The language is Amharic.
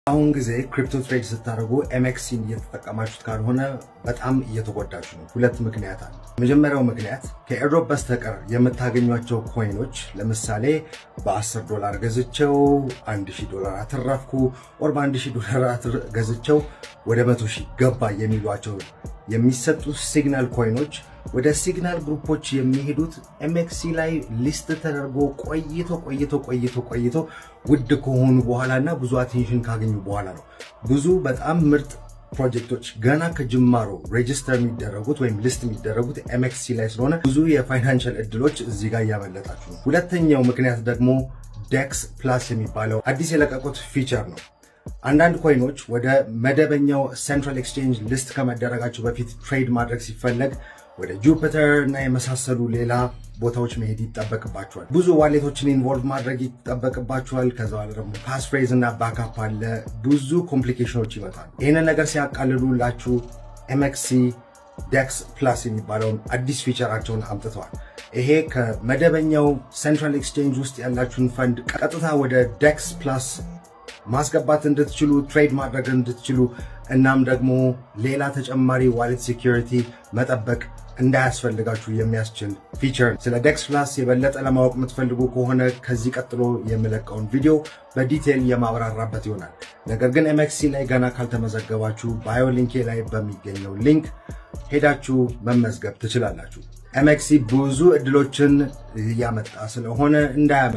አሁን ጊዜ ክሪፕቶ ትሬድ ስታደርጉ ኤምኤክሲን እየተጠቀማችሁት ካልሆነ በጣም እየተጎዳችሁ ነው። ሁለት ምክንያት አለ። መጀመሪያው ምክንያት ከኤርድሮፕ በስተቀር የምታገኟቸው ኮይኖች ለምሳሌ $10 ገዝቸው $1000 አተረፍኩ ኦር $1000 ገዝቸው ወደ 100,000 ገባ የሚሏቸው የሚሰጡ ሲግናል ኮይኖች ወደ ሲግናል ግሩፖች የሚሄዱት ኤምኤክሲ ላይ ሊስት ተደርጎ ቆይቶ ውድ ከሆኑ በኋላና ብዙ አቴንሽን ካገኙ በኋላ ነው። ብዙ በጣም ምርጥ ፕሮጀክቶች ገና ከጅማሮ ሬጂስተር የሚደረጉት ወይም ሊስት የሚደረጉት ኤምኤክሲ ላይ ስለሆነ ብዙ የፋይናንሻል እድሎች እዚህ ጋር እያመለጣችሁ ነው። ሁለተኛው ምክንያት ደግሞ ዴክስ ፕላስ የሚባለው አዲስ የለቀቁት ፊቸር ነው። አንዳንድ ኮይኖች ወደ መደበኛው ሴንትራል ኤክስቼንጅ ሊስት ከመደረጋቸው በፊት ትሬድ ማድረግ ሲፈለግ ወደ ጁፒተር እና የመሳሰሉ ሌላ ቦታዎች መሄድ ይጠበቅባቸዋል። ብዙ ዋሌቶችን ኢንቮልቭ ማድረግ ይጠበቅባቸዋል። ከዛ በኋላ ደግሞ ፓስፍሬዝ እና ባክአፕ አለ። ብዙ ኮምፕሊኬሽኖች ይመጣሉ። ይህንን ነገር ሲያቃልሉላችሁ ኤምኤክሲ ዴክስ ፕላስ የሚባለውን አዲስ ፊቸራቸውን አምጥተዋል። ይሄ ከመደበኛው ሴንትራል ኤክስቼንጅ ውስጥ ያላችሁን ፈንድ ቀጥታ ወደ ዴክስ ፕላስ ማስገባት እንድትችሉ ትሬድ ማድረግ እንድትችሉ እናም ደግሞ ሌላ ተጨማሪ ዋሌት ሴኩሪቲ መጠበቅ እንዳያስፈልጋችሁ የሚያስችል ፊቸር። ስለ ዴክስ ፕላስ የበለጠ ለማወቅ የምትፈልጉ ከሆነ ከዚህ ቀጥሎ የምለቀውን ቪዲዮ በዲቴል የማብራራበት ይሆናል። ነገር ግን ኤምኤክሲ ላይ ገና ካልተመዘገባችሁ ባዮ ሊንኬ ላይ በሚገኘው ሊንክ ሄዳችሁ መመዝገብ ትችላላችሁ። ኤምኤክሲ ብዙ እድሎችን እያመጣ ስለሆነ እንዳያመ